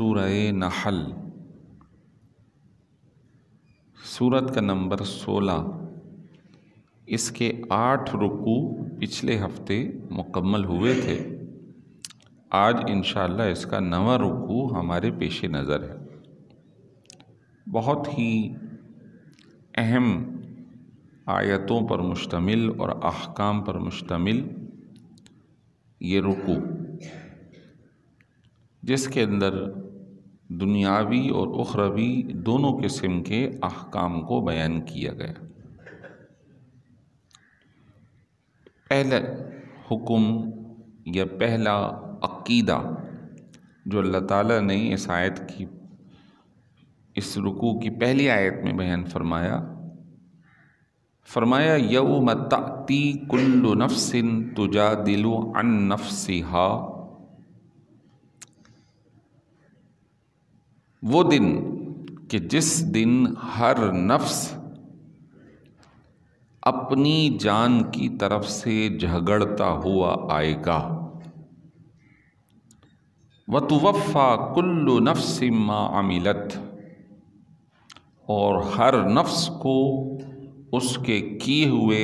سورہ نحل، سورت کا نمبر 16۔ اس کے 8 رکوع پچھلے ہفتے مکمل ہوئے تھے۔ آج انشاءاللہ اس کا 9واں رکوع ہمارے پیش نظر ہے۔ بہت ہی اہم آیتوں پر مشتمل اور احکام پر مشتمل یہ رکوع، جس کے اندر دنیاوی اور اخروی دونوں قسم کے احکام کو بیان کیا گیا۔ پہلا حکم یا پہلا عقیدہ جو اللہ تعالیٰ نے اس رکوع کی پہلی آیت میں بیان فرمایا یوم تأتی کل نفس تجادل عن نفسها، وہ دن کہ جس دن ہر نفس اپنی جان کی طرف سے جھگڑتا ہوا آئے گا۔ وَتُوَفَّى كُلُّ نَفْسٍ مَّا عَمِلَتْ، اور ہر نفس کو اس کے کیے ہوئے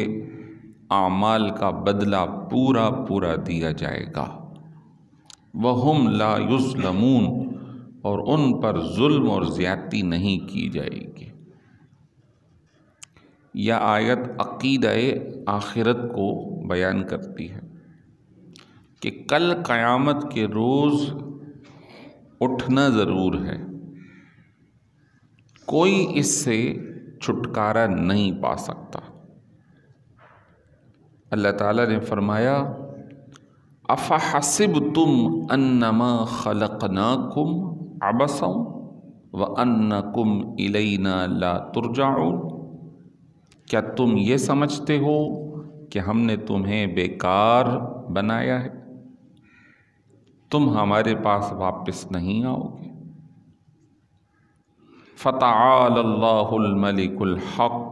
اعمال کا بدلہ پورا پورا دیا جائے گا۔ وَهُمْ لَا يُظْلَمُونَ، اور ان پر ظلم اور زیادتی نہیں کی جائے گی۔ یہ آیت عقیدہ آخرت کو بیان کرتی ہے کہ کل قیامت کے روز اٹھنا ضرور ہے، کوئی اس سے چھٹکارا نہیں پا سکتا۔ اللہ تعالیٰ نے فرمایا افحسبتم انما خلقناکم عبثا وانکم الینا لا ترجعون، کیا تم یہ سمجھتے ہو کہ ہم نے تمہیں بیکار بنایا ہے، تم ہمارے پاس واپس نہیں آؤ گے؟ فتعالی اللہ الملک الحق،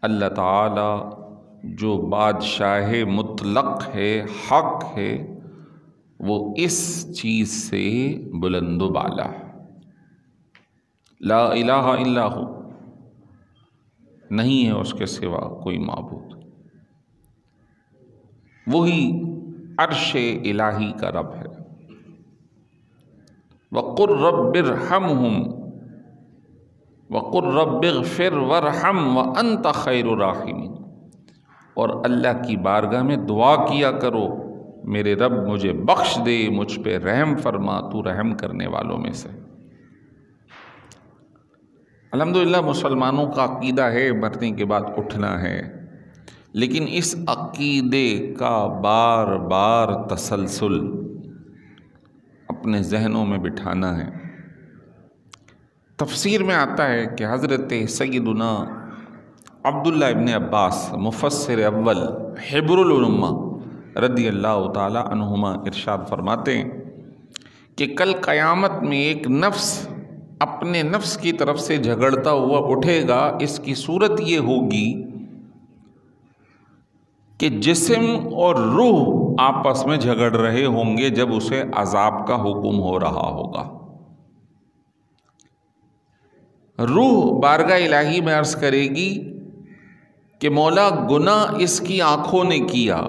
اللہ تعالی جو بادشاہ مطلق ہے، حق ہے، وہ اس چیز سے بلند و بالا ہے۔ لا الہ الا ہو، نہیں ہے اس کے سوا کوئی معبود، وہی عرش الہی کا رب ہے۔ وَقُلْ رَبِّ ارْحَمْهُمْ وَقُلْ رَبِّ اغْفِرْ وَارْحَمْ وَأَنْتَ خَيْرُ الرَّاحِمِينَ، اور اللہ کی بارگاہ میں دعا کیا کرو، میرے رب مجھے بخش دے، مجھ پہ رحم فرما، تو رحم کرنے والوں میں سے۔ الحمدللہ مسلمانوں کا عقیدہ ہے مرنے کے بعد اٹھنا ہے، لیکن اس عقیدے کا بار بار تسلسل اپنے ذہنوں میں بٹھانا ہے۔ تفسیر میں آتا ہے کہ حضرت سیدنا عبداللہ ابن عباس مفسر اول حبر الامہ رضی اللہ تعالی عنہما ارشاد فرماتے ہیں کہ کل قیامت میں ایک نفس اپنے نفس کی طرف سے جھگڑتا ہوا اٹھے گا۔ اس کی صورت یہ ہوگی کہ جسم اور روح آپس میں جھگڑ رہے ہوں گے جب اسے عذاب کا حکم ہو رہا ہوگا۔ روح بارگاہ الہی میں عرض کرے گی کہ مولا گناہ اس کی آنکھوں نے کیا،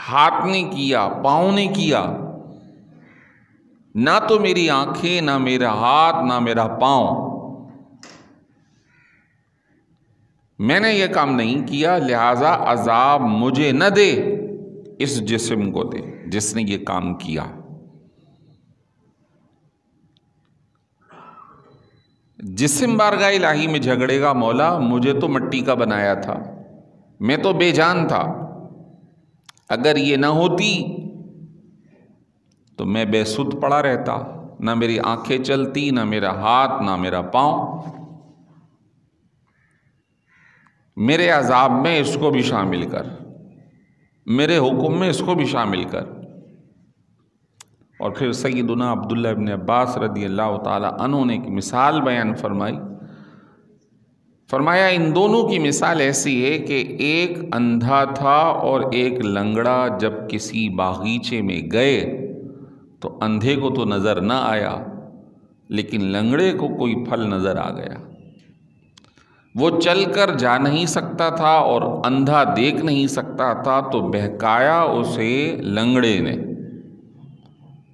ہاتھ نے کیا، پاؤں نے کیا، نہ تو میری آنکھیں، نہ میرا ہاتھ، نہ میرا پاؤں، میں نے یہ کام نہیں کیا، لہذا عذاب مجھے نہ دے، اس جسم کو دے جس نے یہ کام کیا۔ جسم بارگاہ الہی میں جھگڑے گا، مولا مجھے تو مٹی کا بنایا تھا، میں تو بے جان تھا، اگر یہ نہ ہوتی تو میں بے سدھ پڑا رہتا، نہ میری آنکھیں چلتی، نہ میرا ہاتھ، نہ میرا پاؤں، میرے عذاب میں اس کو بھی شامل کر، میرے حکم میں اس کو بھی شامل کر۔ اور پھر سیدنا عبداللہ ابن عباس رضی اللہ تعالی عنہ نے ایک مثال بیان فرمایا ان دونوں کی مثال ایسی ہے کہ ایک اندھا تھا اور ایک لنگڑا جب کسی باغیچے میں گئے تو اندھے کو تو نظر نہ آیا، لیکن لنگڑے کو کوئی پھل نظر آ گیا۔ وہ چل کر جا نہیں سکتا تھا اور اندھا دیکھ نہیں سکتا تھا، تو بہکایا اسے لنگڑے نے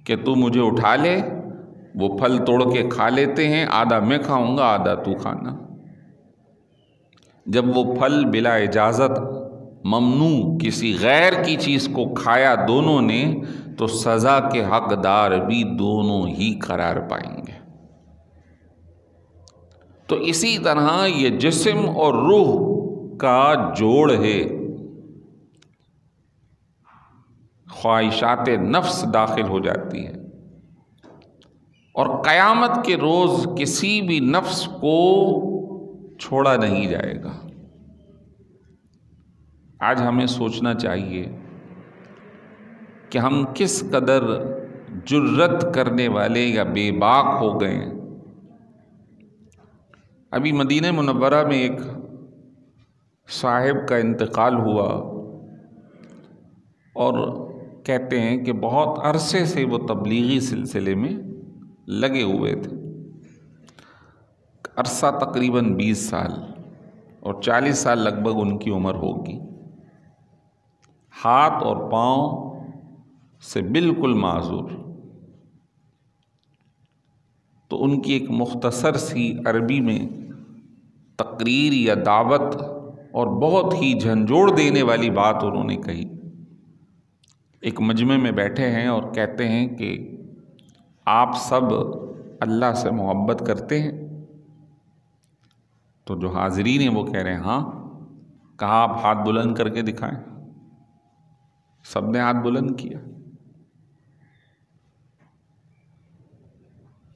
کہ تو مجھے اٹھا لے، وہ پھل توڑ کے کھا لیتے ہیں، آدھا میں کھاؤں گا آدھا تو کھانا۔ جب وہ پھل بلا اجازت ممنوع کسی غیر کی چیز کو کھایا دونوں نے، تو سزا کے حقدار بھی دونوں ہی قرار پائیں گے۔ تو اسی طرح یہ جسم اور روح کا جوڑ ہے، خواہشات نفس داخل ہو جاتی ہے، اور قیامت کے روز کسی بھی نفس کو چھوڑا نہیں جائے گا۔ آج ہمیں سوچنا چاہیے کہ ہم کس قدر جرت کرنے والے یا بے باک ہو گئے۔ ابھی مدینہ منورہ میں ایک صاحب کا انتقال ہوا، اور کہتے ہیں کہ بہت عرصے سے وہ تبلیغی سلسلے میں لگے ہوئے تھے، عرصہ تقریباً 20 سال، اور 40 سال لگ بھگ ان کی عمر ہوگی۔ ہاتھ اور پاؤں سے بالکل معذور۔ تو ان کی ایک مختصر سی عربی میں تقریر یا دعوت اور بہت ہی جھنجھوڑ دینے والی بات انہوں نے کہی۔ ایک مجمع میں بیٹھے ہیں اور کہتے ہیں کہ آپ سب اللہ سے محبت کرتے ہیں؟ تو جو حاضرین ہیں وہ کہہ رہے ہیں ہاں۔ کہا آپ ہاتھ بلند کر کے دکھائیں۔ سب نے ہاتھ بلند کیا۔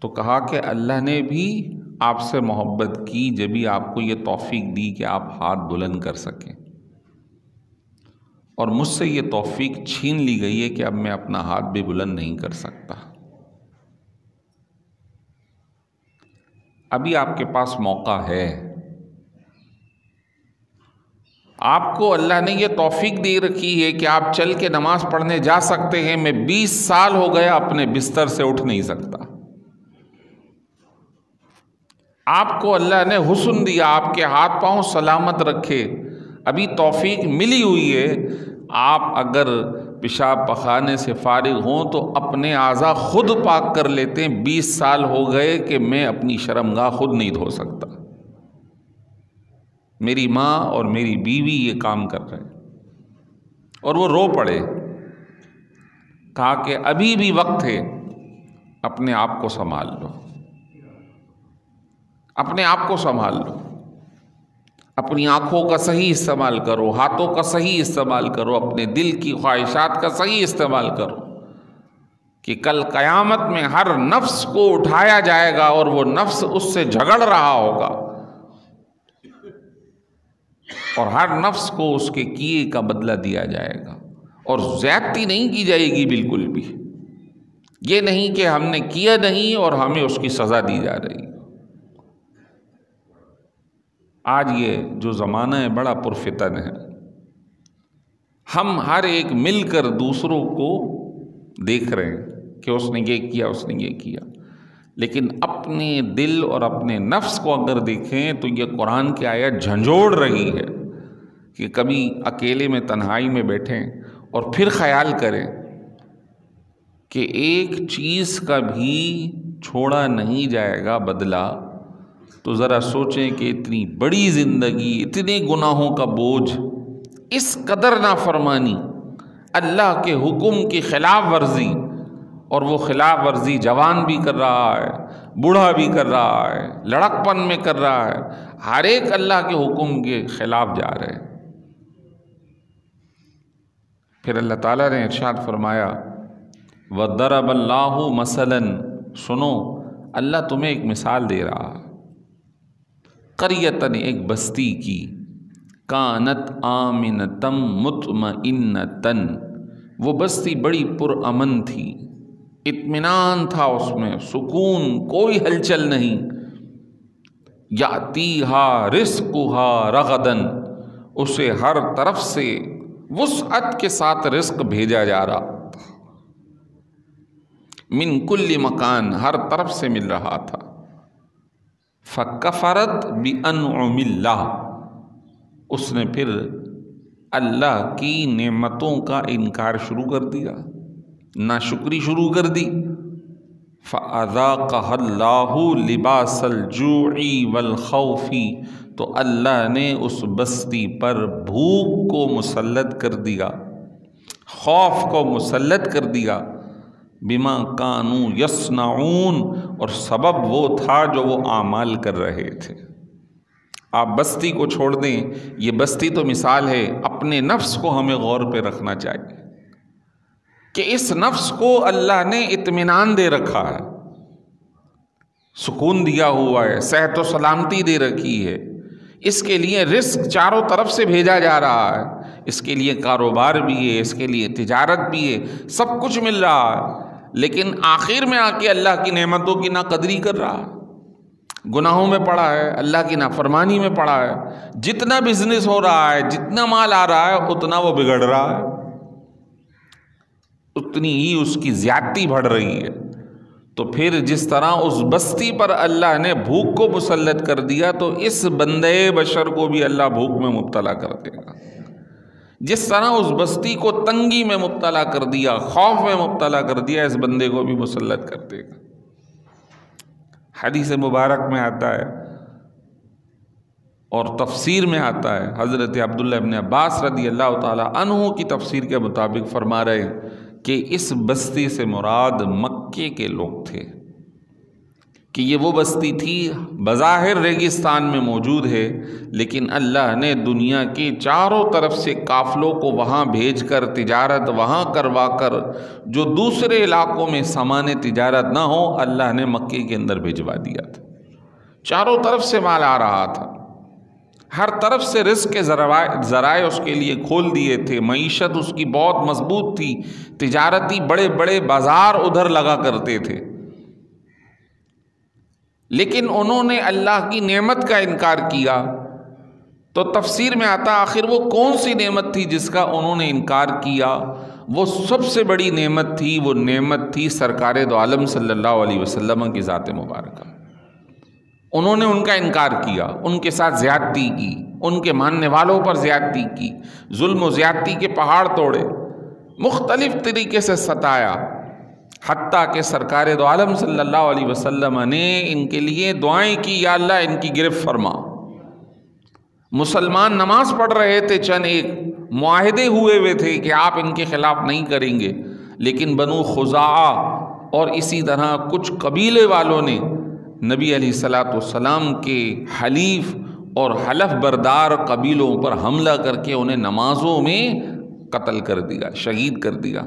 تو کہا کہ اللہ نے بھی آپ سے محبت کی جبھی آپ کو یہ توفیق دی کہ آپ ہاتھ بلند کر سکیں، اور مجھ سے یہ توفیق چھین لی گئی ہے کہ اب میں اپنا ہاتھ بھی بلند نہیں کر سکتا۔ ابھی آپ کے پاس موقع ہے، آپ کو اللہ نے یہ توفیق دے رکھی ہے کہ آپ چل کے نماز پڑھنے جا سکتے ہیں۔ میں 20 سال ہو گیا اپنے بستر سے اٹھ نہیں سکتا۔ آپ کو اللہ نے حسن دیا، آپ کے ہاتھ پاؤں سلامت رکھے، ابھی توفیق ملی ہوئی ہے۔ آپ اگر پیشاب پخانے سے فارغ ہوں تو اپنے اعضاء خود پاک کر لیتے ہیں۔ 20 سال ہو گئے کہ میں اپنی شرمگاہ خود نہیں دھو سکتا، میری ماں اور میری بیوی یہ کام کر رہے ہیں۔ اور وہ رو پڑے، کہا کہ ابھی بھی وقت ہے، اپنے آپ کو سنبھال لو، اپنے آپ کو سنبھال لو، اپنی آنکھوں کا صحیح استعمال کرو، ہاتھوں کا صحیح استعمال کرو، اپنے دل کی خواہشات کا صحیح استعمال کرو، کہ کل قیامت میں ہر نفس کو اٹھایا جائے گا اور وہ نفس اس سے جھگڑ رہا ہوگا، اور ہر نفس کو اس کے کیے کا بدلہ دیا جائے گا، اور زیادتی نہیں کی جائے گی بالکل بھی۔ یہ نہیں کہ ہم نے کیا نہیں اور ہمیں اس کی سزا دی جا رہی۔ آج یہ جو زمانہ ہے بڑا پرفتن ہے، ہم ہر ایک مل کر دوسروں کو دیکھ رہے ہیں کہ اس نے یہ کیا، اس نے یہ کیا، لیکن اپنے دل اور اپنے نفس کو اگر دیکھیں تو یہ قرآن کی آیت جھنجھوڑ رہی ہے کہ کبھی اکیلے میں تنہائی میں بیٹھیں اور پھر خیال کریں کہ ایک چیز کا بھی چھوڑا نہیں جائے گا بدلہ، تو ذرا سوچیں کہ اتنی بڑی زندگی، اتنے گناہوں کا بوجھ، اس قدر نافرمانی، اللہ کے حکم کی خلاف ورزی، اور وہ خلاف ورزی جوان بھی کر رہا ہے، بوڑھا بھی کر رہا ہے، لڑکپن میں کر رہا ہے، ہر ایک اللہ کے حکم کے خلاف جا رہے ہیں۔ پھر اللہ تعالیٰ نے ارشاد فرمایا وَضَرَبَ اللَّهُ مَثَلًا، سنو اللہ تمہیں ایک مثال دے رہا، قریتن ایک بستی کی، کانت آمنتم مطمئنتن، وہ بستی بڑی پرامن تھی، اطمینان تھا اس میں، سکون، کوئی ہلچل نہیں، یاتیہا رزقہا رغدن، اسے ہر طرف سے وسعت کے ساتھ رزق بھیجا جا رہا، من کل مکان، ہر طرف سے مل رہا تھا۔ فکفرت بانعم اللہ، اس نے پھر اللہ کی نعمتوں کا انکار شروع کر دیا، ناشکری شروع کر دی۔ فَأَذَاقَهَا اللَّهُ لِبَاسَ الْجُوعِ وَالْخَوْفِ، تو اللہ نے اس بستی پر بھوک کو مسلط کر دیا، خوف کو مسلط کر دیا، بما کانوا یصنعون، اور سبب وہ تھا جو وہ اعمال کر رہے تھے۔ آپ بستی کو چھوڑ دیں، یہ بستی تو مثال ہے، اپنے نفس کو ہمیں غور پہ رکھنا چاہیے کہ اس نفس کو اللہ نے اطمینان دے رکھا ہے، سکون دیا ہوا ہے، صحت و سلامتی دے رکھی ہے، اس کے لیے رزق چاروں طرف سے بھیجا جا رہا ہے، اس کے لیے کاروبار بھی ہے، اس کے لیے تجارت بھی ہے، سب کچھ مل رہا ہے، لیکن آخر میں آ کے اللہ کی نعمتوں کی ناقدری کر رہا ہے، گناہوں میں پڑا ہے، اللہ کی نافرمانی میں پڑا ہے، جتنا بزنس ہو رہا ہے، جتنا مال آ رہا ہے، اتنا وہ بگڑ رہا ہے، اتنی ہی اس کی زیادتی بڑھ رہی ہے۔ تو پھر جس طرح اس بستی پر اللہ نے بھوک کو مسلط کر دیا، تو اس بندے بشر کو بھی اللہ بھوک میں مبتلا کر دے گا۔ جس طرح اس بستی کو تنگی میں مبتلا کر دیا، خوف میں مبتلا کر دیا، اس بندے کو بھی مسلط کر دے گا۔ حدیث مبارک میں آتا ہے اور تفسیر میں آتا ہے، حضرت عبداللہ ابن عباس رضی اللہ تعالی عنہ کی تفسیر کے مطابق فرما رہے ہیں کہ اس بستی سے مراد مکے کے لوگ تھے، کہ یہ وہ بستی تھی بظاہر ریگستان میں موجود ہے، لیکن اللہ نے دنیا کے چاروں طرف سے قافلوں کو وہاں بھیج کر، تجارت وہاں کروا کر، جو دوسرے علاقوں میں سامان تجارت نہ ہو، اللہ نے مکے کے اندر بھیجوا دیا تھا۔ چاروں طرف سے مال آ رہا تھا، ہر طرف سے رزق کے ذرائع اس کے لیے کھول دیے تھے، معیشت اس کی بہت مضبوط تھی، تجارتی بڑے بڑے بازار ادھر لگا کرتے تھے، لیکن انہوں نے اللہ کی نعمت کا انکار کیا۔ تو تفسیر میں آتا آخر وہ کون سی نعمت تھی جس کا انہوں نے انکار کیا؟ وہ سب سے بڑی نعمت تھی، وہ نعمت تھی سرکار دو عالم صلی اللہ علیہ وسلم کی ذات مبارکہ۔ انہوں نے ان کا انکار کیا، ان کے ساتھ زیادتی کی، ان کے ماننے والوں پر زیادتی کی، ظلم و زیادتی کے پہاڑ توڑے، مختلف طریقے سے ستایا، حتیٰ کہ سرکار دو عالم صلی اللہ علیہ وسلم نے ان کے لیے دعائیں کی، یا اللہ ان کی گرفت فرما۔ مسلمان نماز پڑھ رہے تھے، چند ایک معاہدے ہوئے تھے کہ آپ ان کے خلاف نہیں کریں گے، لیکن بنو خزاعہ اور اسی طرح کچھ قبیلے والوں نے نبی علیہ السلام کے حلیف اور حلف بردار قبیلوں پر حملہ کر کے انہیں نمازوں میں قتل کر دیا، شہید کر دیا۔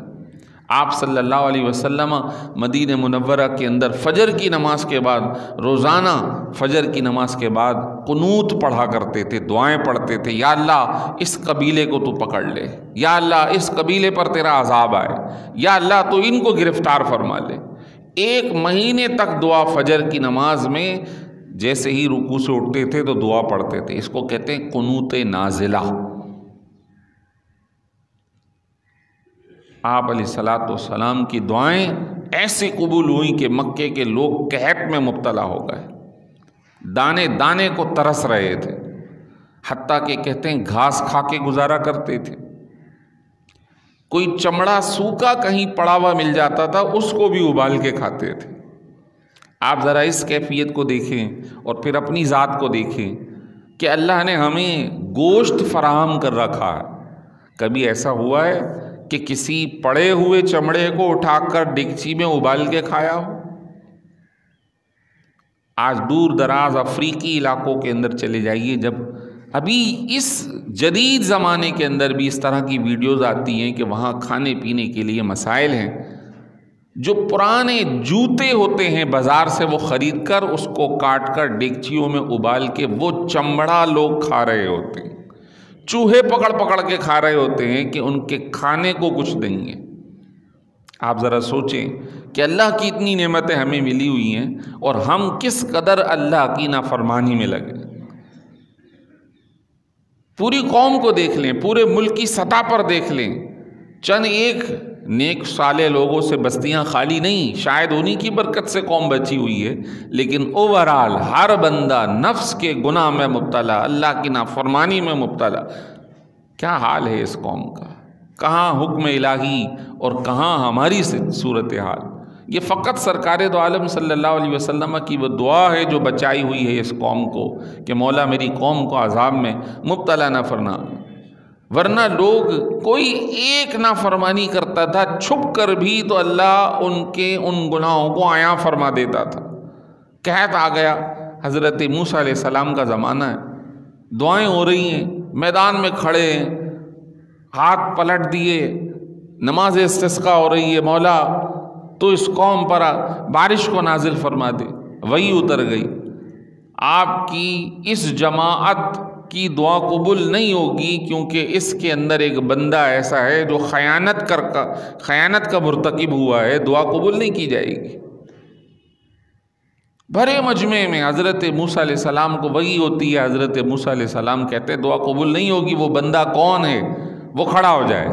آپ صلی اللہ علیہ وسلم مدینہ منورہ کے اندر فجر کی نماز کے بعد، روزانہ فجر کی نماز کے بعد قنوت پڑھا کرتے تھے، دعائیں پڑھتے تھے، یا اللہ اس قبیلے کو تو پکڑ لے، یا اللہ اس قبیلے پر تیرا عذاب آئے، یا اللہ تو ان کو گرفتار فرما لے۔ 1 مہینے تک دعا فجر کی نماز میں، جیسے ہی رکوع سے اٹھتے تھے تو دعا پڑھتے تھے، اس کو کہتے ہیں قنوت نازلہ۔ آپ علیہ السلام کی دعائیں ایسی قبول ہوئیں کہ مکے کے لوگ قحط میں مبتلا ہو گئے، دانے دانے کو ترس رہے تھے، حتیٰ کہ کہتے ہیں گھاس کھا کے گزارا کرتے تھے، کوئی چمڑا سوکھا کہیں پڑا ہوا مل جاتا تھا اس کو بھی ابال کے کھاتے تھے۔ آپ ذرا اس کیفیت کو دیکھیں اور پھر اپنی ذات کو دیکھیں کہ اللہ نے ہمیں گوشت فراہم کر رکھا ہے۔ کبھی ایسا ہوا ہے کہ کسی پڑے ہوئے چمڑے کو اٹھا کر ڈگچی میں ابال کے کھایا ہو؟ آج دور دراز افریقی علاقوں کے اندر چلے جائیے، جب ابھی اس جدید زمانے کے اندر بھی اس طرح کی ویڈیوز آتی ہیں کہ وہاں کھانے پینے کے لیے مسائل ہیں، جو پرانے جوتے ہوتے ہیں بازار سے وہ خرید کر اس کو کاٹ کر ڈگچیوں میں ابال کے وہ چمڑا لوگ کھا رہے ہوتے ہیں، چوہے پکڑ پکڑ کے کھا رہے ہوتے ہیں کہ ان کے کھانے کو کچھ نہیں ہے۔ آپ ذرا سوچیں کہ اللہ کی اتنی نعمتیں ہمیں ملی ہوئی ہیں اور ہم کس قدر اللہ کی نافرمانی میں لگے۔ پوری قوم کو دیکھ لیں، پورے ملک کی سطح پر دیکھ لیں چند ایک نیک صالح لوگوں سے بستیاں خالی نہیں، شاید انہی کی برکت سے قوم بچی ہوئی ہے، لیکن اوورال ہر بندہ نفس کے گناہ میں مبتلا، اللہ کی نافرمانی میں مبتلا۔ کیا حال ہے اس قوم کا؟ کہاں حکم الہی اور کہاں ہماری صورتحال؟ یہ فقط سرکار دو عالم صلی اللہ علیہ وسلم کی وہ دعا ہے جو بچائی ہوئی ہے اس قوم کو کہ مولا میری قوم کو عذاب میں مبتلا نہ فرما، ورنہ لوگ کوئی ایک نافرمانی کرتا تھا چھپ کر بھی تو اللہ ان کے ان گناہوں کو عیاں فرما دیتا تھا۔ قحط آ گیا، حضرت موسیٰ علیہ السلام کا زمانہ ہے، دعائیں ہو رہی ہیں، میدان میں کھڑے ہیں، ہاتھ پلٹ دیے، نماز استسقاء ہو رہی ہے، مولا تو اس قوم پر بارش کو نازل فرما دے۔ وہی اتر گئی۔ آپ کی اس جماعت کی دعا قبول نہیں ہوگی کیونکہ اس کے اندر ایک بندہ ایسا ہے جو خیانت کا مرتکب ہوا ہے، دعا قبول نہیں کی جائے گی۔ بھرے مجمع میں حضرت موسیٰ علیہ السلام کو وحی ہوتی ہے، حضرت موسیٰ علیہ السلام کہتے ہیں دعا قبول نہیں ہوگی، وہ بندہ کون ہے؟ وہ کھڑا ہو جائے۔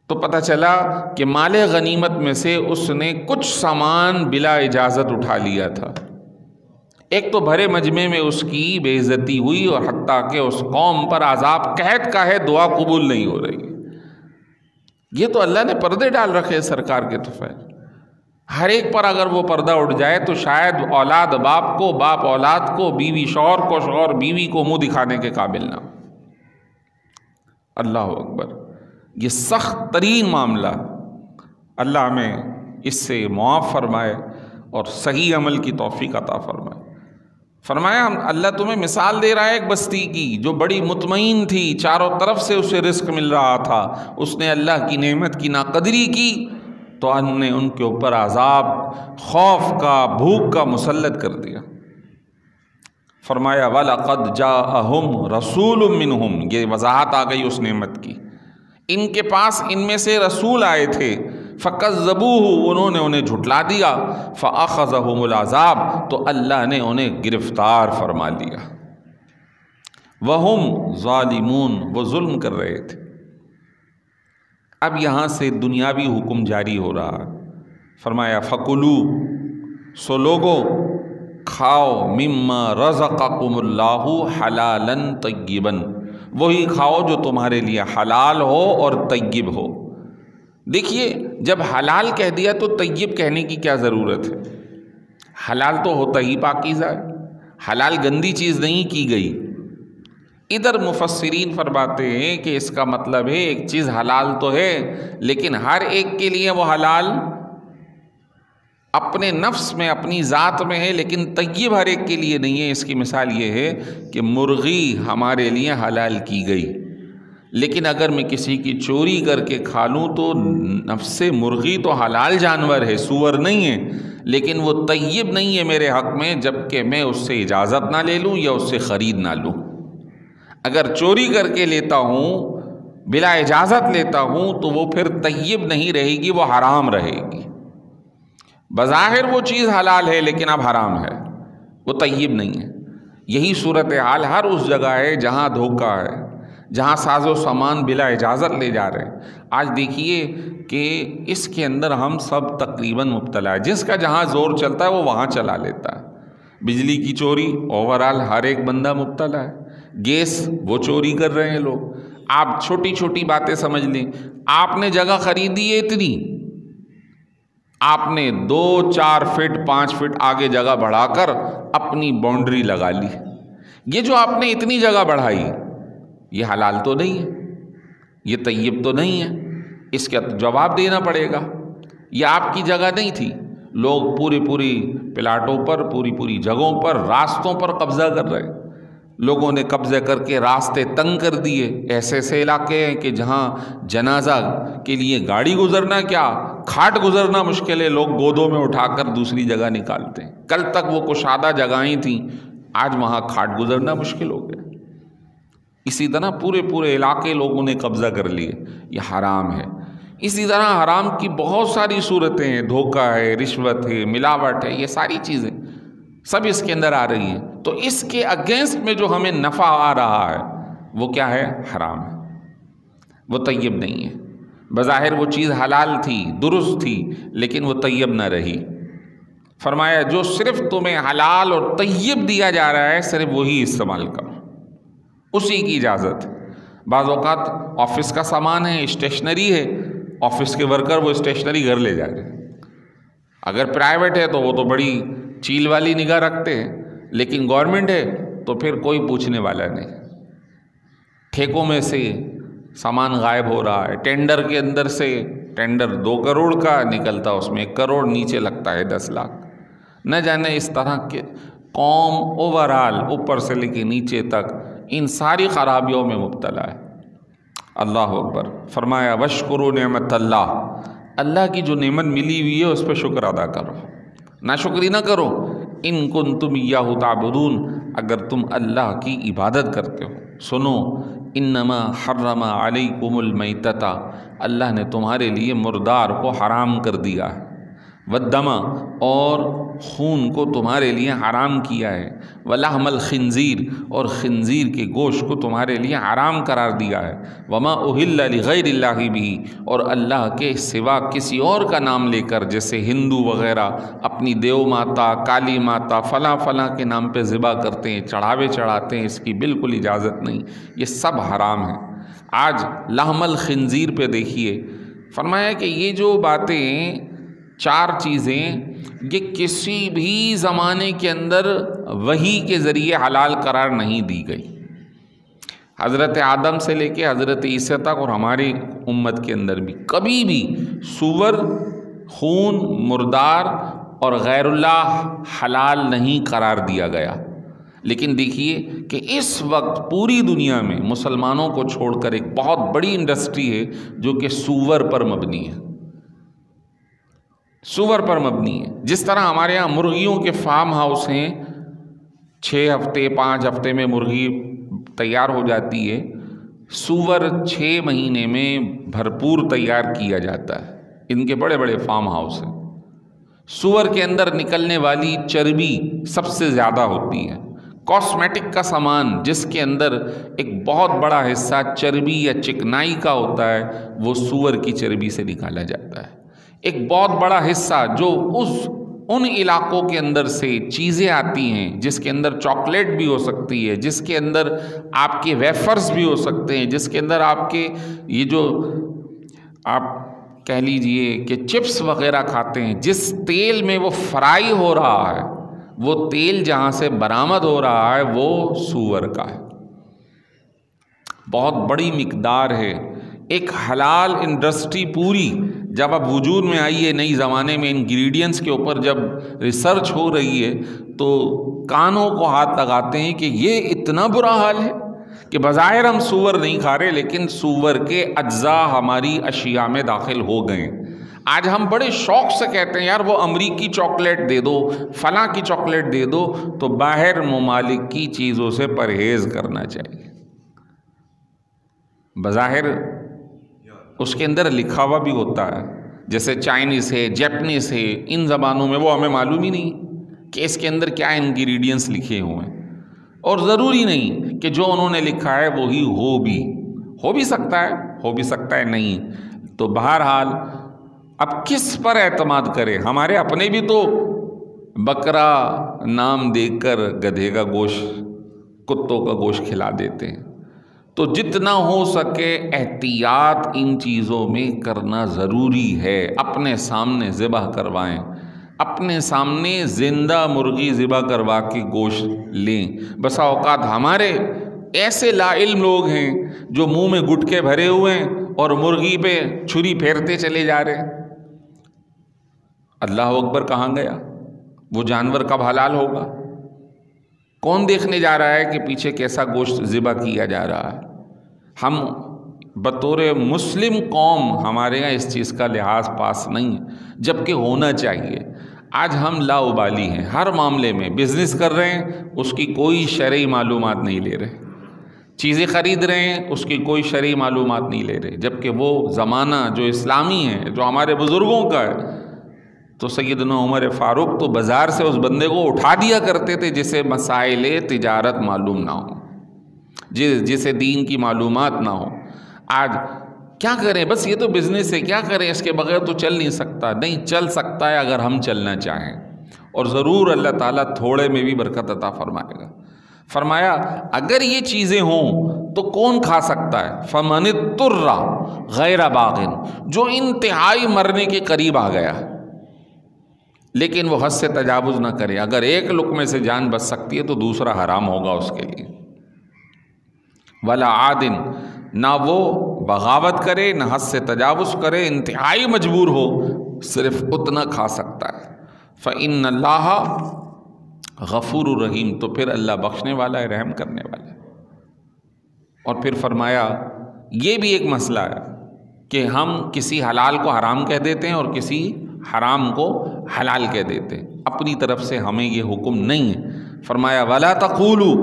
تو پتہ چلا کہ مال غنیمت میں سے اس نے کچھ سامان بلا اجازت اٹھا لیا تھا۔ ایک تو بھرے مجمع میں اس کی بے عزتی ہوئی، اور حتیٰ کہ اس قوم پر عذاب قحط کا ہے، دعا قبول نہیں ہو رہی۔ یہ تو اللہ نے پردے ڈال رکھے سرکار کے طفیل۔ ہر ایک پر اگر وہ پردہ اٹھ جائے تو شاید اولاد باپ کو، باپ اولاد کو، بیوی شوہر کو، شوہر بیوی کو منہ دکھانے کے قابل نہ۔ اللہ اکبر، یہ سخت ترین معاملہ، اللہ ہمیں اس سے معاف فرمائے اور صحیح عمل کی توفیق عطا فرمائے۔ فرمایا اللہ تمہیں مثال دے رہا ہے ایک بستی کی جو بڑی مطمئن تھی، چاروں طرف سے اسے رزق مل رہا تھا، اس نے اللہ کی نعمت کی ناقدری کی تو ہم نے ان کے اوپر عذاب، خوف کا، بھوک کا مسلط کر دیا۔ فرمایا وَلَقَدْ جَاءَهُمْ رَسُولٌ مِّنْهُمْ، یہ وضاحت آ گئی اس نعمت کی۔ ان کے پاس ان میں سے رسول آئے تھے، فَكَذَّبُوهُ، انہوں نے انہیں جھٹلا دیا، فَأَخَذَهُمُ الْعَذَابُ، تو اللہ نے انہیں گرفتار فرما لیا۔ وَهُمْ ظَالِمُونَ، وہ ظلم کر رہے تھے۔ اب یہاں سے دنیاوی حکم جاری ہو رہا ہے۔ فرمایا فَكُلُوا، سو لوگو کھاؤ، مِمَّا رَزَقَكُمُ اللَّهُ حَلَالًا طَيِّبًا، وہی کھاؤ جو تمہارے لیے حلال ہو اور طیب ہو۔ دیکھیے جب حلال کہہ دیا تو طیب کہنے کی کیا ضرورت ہے؟ حلال تو ہوتا ہی پاکیزہ ہے، حلال گندی چیز نہیں کی گئی۔ ادھر مفسرین فرماتے ہیں کہ اس کا مطلب ہے ایک چیز حلال تو ہے لیکن ہر ایک کے لیے وہ حلال اپنے نفس میں، اپنی ذات میں ہے، لیکن طیب ہر ایک کے لیے نہیں ہے۔ اس کی مثال یہ ہے کہ مرغی ہمارے لیے حلال کی گئی، لیکن اگر میں کسی کی چوری کر کے کھا لوں تو نفس مرغی تو حلال جانور ہے، سور نہیں ہے، لیکن وہ طیب نہیں ہے میرے حق میں جب کہ میں اس سے اجازت نہ لے لوں یا اس سے خرید نہ لوں۔ اگر چوری کر کے لیتا ہوں، بلا اجازت لیتا ہوں، تو وہ پھر طیب نہیں رہے گی، وہ حرام رہے گی۔ بظاہر وہ چیز حلال ہے لیکن اب حرام ہے، وہ طیب نہیں ہے۔ یہی صورتحال ہر اس جگہ ہے جہاں دھوکہ ہے، جہاں ساز و سامان بلا اجازت لے جا رہے ہیں۔ آج دیکھیے کہ اس کے اندر ہم سب تقریباً مبتلا ہے، جس کا جہاں زور چلتا ہے وہ وہاں چلا لیتا ہے۔ بجلی کی چوری، اوورال ہر ایک بندہ مبتلا ہے۔ گیس، وہ چوری کر رہے ہیں لوگ۔ آپ چھوٹی چھوٹی باتیں سمجھ لیں، آپ نے جگہ خریدی ہے اتنی، آپ نے 2 4 فٹ 5 فٹ آگے جگہ بڑھا کر اپنی باؤنڈری لگا لی۔ یہ جو آپ نے اتنی جگہ بڑھائی یہ حلال تو نہیں ہے، یہ طیب تو نہیں ہے، اس کا جواب دینا پڑے گا۔ یہ آپ کی جگہ نہیں تھی، لوگ پوری پلاٹوں پر، پوری جگہوں پر، راستوں پر قبضہ کر رہے ہیں۔ لوگوں نے قبضہ کر کے راستے تنگ کر دیے۔ ایسے علاقے ہیں کہ جہاں جنازہ کے لیے گاڑی گزرنا کیا، کھاٹ گزرنا مشکل ہے، لوگ گودوں میں اٹھا کر دوسری جگہ نکالتے ہیں۔ کل تک وہ کشادہ جگہیں تھیں، آج وہاں کھاٹ گزرنا مشکل ہو گیا۔ اسی طرح پورے علاقے لوگوں نے قبضہ کر لیے، یہ حرام ہے۔ اسی طرح حرام کی بہت ساری صورتیں ہیں، دھوکہ ہے، رشوت ہے، ملاوٹ ہے، یہ ساری چیزیں سب اس کے اندر آ رہی ہیں۔ تو اس کے اگینسٹ میں جو ہمیں نفع آ رہا ہے وہ کیا ہے؟ حرام ہے، وہ طیب نہیں ہے۔ بظاہر وہ چیز حلال تھی، درست تھی، لیکن وہ طیب نہ رہی۔ فرمایا جو صرف تمہیں حلال اور طیب دیا جا رہا ہے صرف وہی استعمال کرو، اسی کی اجازت۔ بعض اوقات آفس کا سامان ہے، اسٹیشنری ہے، آفس کے ورکر وہ اسٹیشنری گھر لے جا رہے ہیں۔ اگر پرائیویٹ ہے تو وہ تو بڑی چیل والی نگاہ رکھتے ہیں، لیکن گورنمنٹ ہے تو پھر کوئی پوچھنے والا نہیں۔ ٹھیکوں میں سے سامان غائب ہو رہا ہے، ٹینڈر کے اندر سے ٹینڈر 2 کروڑ کا نکلتا، اس میں 1 کروڑ نیچے لگتا ہے 10 لاکھ۔ نہ جانے اس طرح کے قوم اوورال اوپر سے لے کے نیچے تک ان ساری خرابیوں میں مبتلا ہے۔ اللہ اکبر۔ فرمایا واشکروا نعمت اللہ، اللہ کی جو نعمت ملی ہوئی ہے اس پہ شکر ادا کرو، ناشکری نہ کرو۔ ان کنتم ایاہ تعبدون، اگر تم اللہ کی عبادت کرتے ہو۔ سنو، انما حرم علیکم المیتۃ، اللہ نے تمہارے لیے مردار کو حرام کر دیا ہے، والدم، اور خون کو تمہارے لیے حرام کیا ہے، ولحم الخنزیر، اور خنزیر کے گوشت کو تمہارے لیے حرام قرار دیا ہے، وما اہل لغیر اللہ بہ، اور اللہ کے سوا کسی اور کا نام لے کر، جیسے ہندو وغیرہ اپنی دیو ماتا، کالی ماتا، فلاں فلاں کے نام پہ ذبح کرتے ہیں، چڑھاوے چڑھاتے ہیں، اس کی بالکل اجازت نہیں، یہ سب حرام ہے۔ آج لحم الخنزیر پہ دیکھیے، فرمایا کہ یہ جو باتیں 4 چیزیں یہ کسی بھی زمانے کے اندر وحی کے ذریعے حلال قرار نہیں دی گئی۔ حضرت آدم سے لے کے حضرت عیسیٰ تک اور ہماری امت کے اندر بھی کبھی بھی سور، خون، مردار اور غیر اللہ حلال نہیں قرار دیا گیا۔ لیکن دیکھیے کہ اس وقت پوری دنیا میں مسلمانوں کو چھوڑ کر ایک بہت بڑی انڈسٹری ہے جو کہ سور پر مبنی ہے، سور پر مبنی ہے۔ جس طرح ہمارے ہاں مرغیوں کے فارم ہاؤس ہیں، 6 ہفتے 5 ہفتے میں مرغی تیار ہو جاتی ہے، سور 6 مہینے میں بھرپور تیار کیا جاتا ہے۔ ان کے بڑے بڑے فارم ہاؤس ہیں۔ سور کے اندر نکلنے والی چربی سب سے زیادہ ہوتی ہے۔ کاسمیٹک کا سامان جس کے اندر ایک بہت بڑا حصہ چربی یا چکنائی کا ہوتا ہے، وہ سور کی چربی سے نکالا جاتا ہے۔ ایک بہت بڑا حصہ جو ان علاقوں کے اندر سے چیزیں آتی ہیں، جس کے اندر چاکلیٹ بھی ہو سکتی ہے، جس کے اندر آپ کے ویفرز بھی ہو سکتے ہیں، جس کے اندر آپ کے یہ جو آپ کہہ لیجئے کہ چپس وغیرہ کھاتے ہیں، جس تیل میں وہ فرائی ہو رہا ہے، وہ تیل جہاں سے برآمد ہو رہا ہے وہ سور کا ہے۔ بہت بڑی مقدار ہے۔ ایک حلال انڈسٹری پوری جب اب وجود میں آئی ہے، نئی زمانے میں انگریڈینٹس کے اوپر جب ریسرچ ہو رہی ہے تو کانوں کو ہاتھ لگاتے ہیں کہ یہ اتنا برا حال ہے کہ بظاہر ہم سور نہیں کھا رہے، لیکن سور کے اجزاء ہماری اشیاء میں داخل ہو گئے۔ آج ہم بڑے شوق سے کہتے ہیں یار وہ امریکی چاکلیٹ دے دو، فلاں کی چاکلیٹ دے دو، تو باہر ممالک کی چیزوں سے پرہیز کرنا چاہیے۔ بظاہر اس کے اندر لکھا ہوا بھی ہوتا ہے، جیسے چائنیز ہے، جیپنیز ہے، ان زبانوں میں وہ ہمیں معلوم ہی نہیں کہ اس کے اندر کیا انگریڈینٹس لکھے ہوئے ہیں، اور ضروری نہیں کہ جو انہوں نے لکھا ہے وہی ہو بھی سکتا ہے نہیں۔ تو بہرحال اب کس پر اعتماد کرے؟ ہمارے اپنے بھی تو بکرا نام دیکھ کر گدھے کا گوشت، کتوں کا گوشت کھلا دیتے ہیں۔ تو جتنا ہو سکے احتیاط ان چیزوں میں کرنا ضروری ہے۔ اپنے سامنے ذبح کروائیں، اپنے سامنے زندہ مرغی ذبح کروا کے گوشت لیں۔ بسا اوقات ہمارے ایسے لا علم لوگ ہیں جو منہ میں گٹکے بھرے ہوئے ہیں اور مرغی پہ چھری پھیرتے چلے جا رہے ہیں۔ اللہ اکبر کہاں گیا؟ وہ جانور کب حلال ہوگا؟ کون دیکھنے جا رہا ہے کہ پیچھے کیسا گوشت ذبح کیا جا رہا ہے؟ ہم بطور مسلم قوم ہمارے یہاں اس چیز کا لحاظ پاس نہیں ہے، جبکہ ہونا چاہیے۔ آج ہم لاابالی ہیں، ہر معاملے میں بزنس کر رہے ہیں، اس کی کوئی شرعی معلومات نہیں لے رہے، چیزیں خرید رہے ہیں، اس کی کوئی شرعی معلومات نہیں لے رہے، جبکہ وہ زمانہ جو اسلامی ہے، جو ہمارے بزرگوں کا ہے، تو سیدنا عمر فاروق تو بازار سے اس بندے کو اٹھا دیا کرتے تھے جسے مسائل تجارت معلوم نہ ہو، جسے دین کی معلومات نہ ہو۔ آج کیا کریں، بس یہ تو بزنس ہے، کیا کریں، اس کے بغیر تو چل نہیں سکتا. نہیں، چل سکتا ہے اگر ہم چلنا چاہیں، اور ضرور اللہ تعالیٰ تھوڑے میں بھی برکت عطا فرمائے گا. فرمایا اگر یہ چیزیں ہوں تو کون کھا سکتا ہے؟ فمن اضطر غیر باغ، جو انتہائی مرنے کے قریب آ گیا لیکن وہ حد سے تجاوز نہ کرے. اگر ایک لقمے سے جان بچ سکتی ہے تو دوسرا حرام ہوگا اس کے لیے. ولا عاد، نہ وہ بغاوت کرے نہ حد سے تجاوز کرے، انتہائی مجبور ہو صرف اتنا کھا سکتا ہے. فإن اللہ غفور الرحیم، تو پھر اللہ بخشنے والا ہے، رحم کرنے والا ہے. اور پھر فرمایا یہ بھی ایک مسئلہ ہے کہ ہم کسی حلال کو حرام کہہ دیتے ہیں اور کسی حرام کو حلال کہہ دیتے ہیں. اپنی طرف سے ہمیں یہ حکم نہیں ہے. فرمایا ولا تقولوا،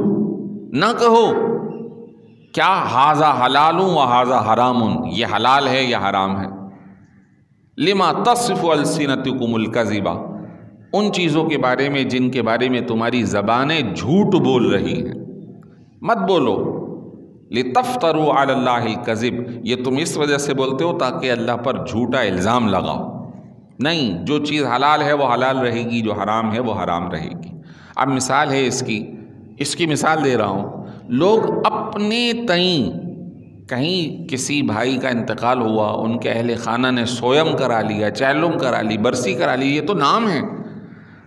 نہ کہو کیا ھذا حلال و ھذا حرام، یہ حلال ہے یا حرام ہے. لما تصف السنتکم الکذبا، ان چیزوں کے بارے میں جن کے بارے میں تمہاری زبانیں جھوٹ بول رہی ہیں، مت بولو. لتفتروا علی اللہ الکذب، یہ تم اس وجہ سے بولتے ہو تاکہ اللہ پر جھوٹا الزام لگاؤ. نہیں، جو چیز حلال ہے وہ حلال رہے گی، جو حرام ہے وہ حرام رہے گی. اب مثال ہے اس کی مثال دے رہا ہوں. لوگ اپنے تئیں کہیں کسی بھائی کا انتقال ہوا، ان کے اہل خانہ نے سویم کرا لیا، چہلم کرا لی، برسی کرا لی، یہ تو نام ہے.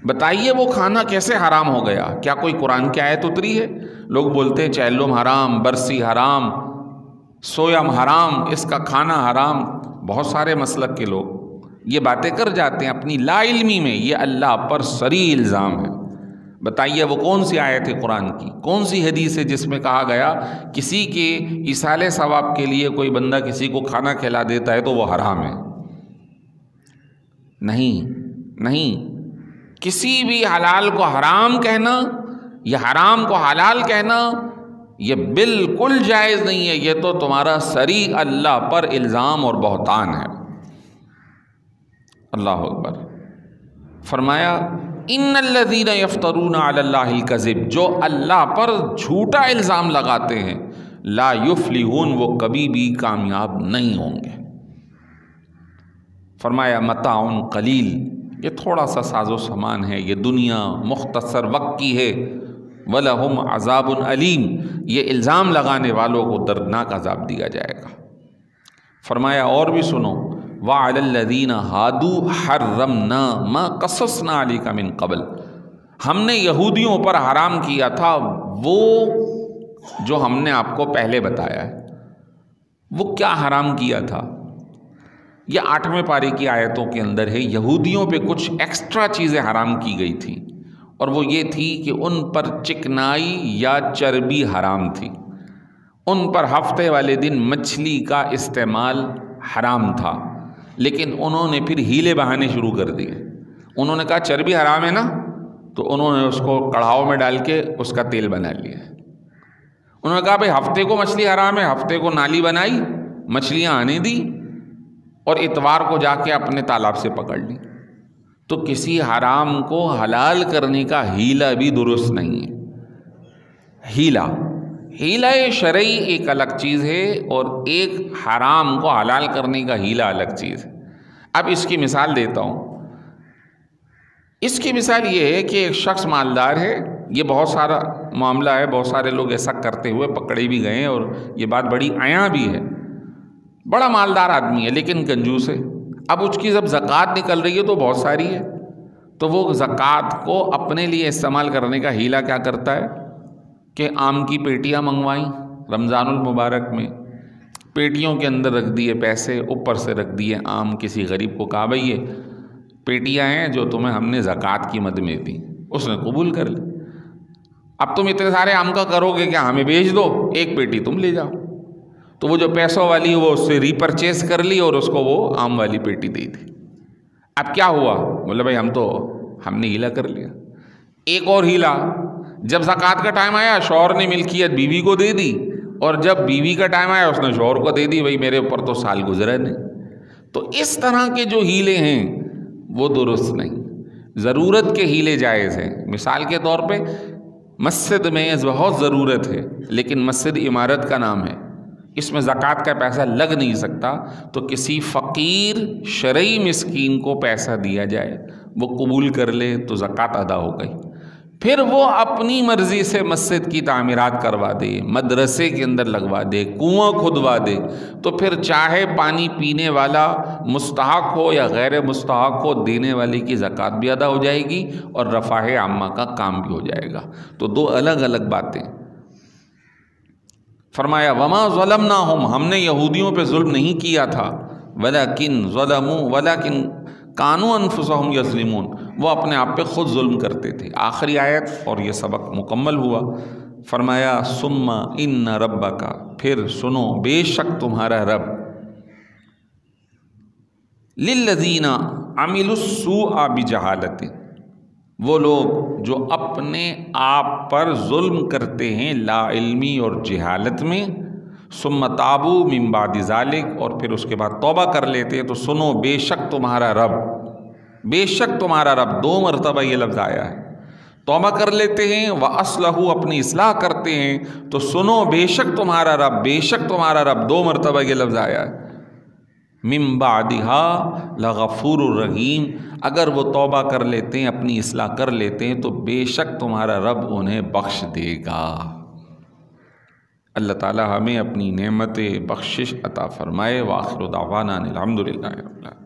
بتائیے وہ کھانا کیسے حرام ہو گیا؟ کیا کوئی قرآن کی آیت اتری ہے؟ لوگ بولتے ہیں چہلم حرام، برسی حرام، سویم حرام، اس کا کھانا حرام. بہت سارے مسلک کے لوگ یہ باتیں کر جاتے ہیں اپنی لا علمی میں. یہ اللہ پر صریح الزام ہے. بتائیے وہ کون سی آیت ہے قرآن کی، کون سی حدیث ہے جس میں کہا گیا کسی کے ایصال ثواب کے لیے کوئی بندہ کسی کو کھانا کھلا دیتا ہے تو وہ حرام ہے؟ نہیں. کسی بھی حلال کو حرام کہنا یا حرام کو حلال کہنا یہ بالکل جائز نہیں ہے. یہ تو تمہارا صریح اللہ پر الزام اور بہتان ہے. اللہ اکبر. فرمایا ان الذین یفترون علی اللہ الکذب، جو اللہ پر جھوٹا الزام لگاتے ہیں، لا یفلحون، وہ کبھی بھی کامیاب نہیں ہوں گے. فرمایا متاع قلیل، یہ تھوڑا سا ساز و سامان ہے، یہ دنیا مختصر وقت کی ہے. وَلَهُمْ عَذَابٌ عَلِيمٌ، یہ الزام لگانے والوں کو دردناک عذاب دیا جائے گا. فرمایا اور بھی سنو، وَعَلَى الَّذِينَ هَادُوا حَرَّمْنَا مَا قَصَصْنَا عَلَيْكَ مِن قَبْلُ، ہم نے یہودیوں پر حرام کیا تھا وہ جو ہم نے آپ کو پہلے بتایا ہے. وہ کیا حرام کیا تھا؟ یہ 8ویں پارے کی آیتوں کے اندر ہے. یہودیوں پہ کچھ ایکسٹرا چیزیں حرام کی گئی تھی، اور وہ یہ تھی کہ ان پر چکنائی یا چربی حرام تھی. ان پر ہفتے والے دن مچھلی کا استعمال حرام تھا، لیکن انہوں نے پھر ہیلے بہانے شروع کر دیے. انہوں نے کہا چربی حرام ہے نا، تو انہوں نے اس کو کڑھاؤ میں ڈال کے اس کا تیل بنا لیا. انہوں نے کہا بھائی ہفتے کو مچھلی حرام ہے، ہفتے کو نالی بنائی، مچھلیاں آنے دی، اور اتوار کو جا کے اپنے تالاب سے پکڑ لی. تو کسی حرام کو حلال کرنے کا ہیلا بھی درست نہیں ہے. ہیلا شرعی ایک الگ چیز ہے، اور ایک حرام کو حلال کرنے کا ہیلا الگ چیز ہے. اب اس کی مثال دیتا ہوں. اس کی مثال یہ ہے کہ ایک شخص مالدار ہے، یہ بہت سارا معاملہ ہے، بہت سارے لوگ ایسا کرتے ہوئے پکڑے بھی گئے ہیں، اور یہ بات بڑی عیاں بھی ہے. بڑا مالدار آدمی ہے لیکن کنجوس ہے. اب اس کی جب زکوٰۃ نکل رہی ہے تو بہت ساری ہے، تو وہ زکوٰۃ کو اپنے لیے استعمال کرنے کا ہیلا کیا کرتا ہے کہ آم کی پیٹیاں منگوائیں رمضان المبارک میں، پیٹیوں کے اندر رکھ دیے پیسے، اوپر سے رکھ دیے آم. کسی غریب کو کہا بھائی یہ پیٹیاں ہیں جو تمہیں ہم نے زکوٰۃ کی مد میں دی. اس نے قبول کر لی. اب تم اتنے سارے آم کا کرو گے کیا؟ ہمیں بیچ دو، ایک پیٹی تم لے جاؤ. تو وہ جو پیسوں والی وہ اس سے ری پرچیز کر لی اور اس کو وہ آم والی پیٹی دے دی. اب کیا ہوا؟ بولے بھائی ہم نے ہیلا کر لیا. ایک اور ہیلا، جب زکوٰۃ کا ٹائم آیا شوہر نے ملکیت بیوی کو دے دی، اور جب بیوی کا ٹائم آیا اس نے شوہر کو دے دی. بھائی میرے اوپر تو سال گزرا نہیں. تو اس طرح کے جو ہیلے ہیں وہ درست نہیں. ضرورت کے ہیلے جائز ہیں. مثال کے طور پہ مسجد میں بہت ضرورت ہے، لیکن مسجد عمارت کا نام ہے، اس میں زکوٰۃ کا پیسہ لگ نہیں سکتا، تو کسی فقیر شرعی مسکین کو پیسہ دیا جائے، وہ قبول کر لے تو زکوٰۃ ادا ہو گئی۔ پھر وہ اپنی مرضی سے مسجد کی تعمیرات کروا دے، مدرسے کے اندر لگوا دے، کنواں کھدوا دے، تو پھر چاہے پانی پینے والا مستحق ہو یا غیر مستحق ہو، دینے والے کی زکوٰۃ بھی ادا ہو جائے گی اور رفاہ عامہ کا کام بھی ہو جائے گا۔ تو دو الگ الگ باتیں۔ فرمایا وما ظلمناہم، ہم نے یہودیوں پہ ظلم نہیں کیا تھا، ولکن کانوا انفسہم یظلمون، وہ اپنے آپ پہ خود ظلم کرتے تھے۔ آخری آیت اور یہ سبق مکمل ہوا۔ فرمایا ثم ان ربک، پھر سنو بے شک تمہارا رب، للذین عملوا السوء بجہالۃ، وہ لوگ جو اپنے آپ پر ظلم کرتے ہیں لا علمی اور جہالت میں، ثم تابوا من بعد ذلک، اور پھر اس کے بعد توبہ کر لیتے ہیں، تو سنو بے شک تمہارا رب، بے شک تمہارا رب، 2 مرتبہ یہ لفظ آیا ہے۔ توبہ کر لیتے ہیں وَأَصْلَحُوا، اپنی اصلاح کرتے ہیں، تو سنو بے شک تمہارا رب، بے شک تمہارا رب، 2 مرتبہ یہ لفظ آیا ہے۔ من بعدها لغفور الرحیم، اگر وہ توبہ کر لیتے ہیں، اپنی اصلاح کر لیتے ہیں، تو بے شک تمہارا رب انہیں بخش دے گا۔ اللہ تعالی ہمیں اپنی نعمت بخشش عطا فرمائے۔ وآخر دعوانا الحمدللہ رب العالمین۔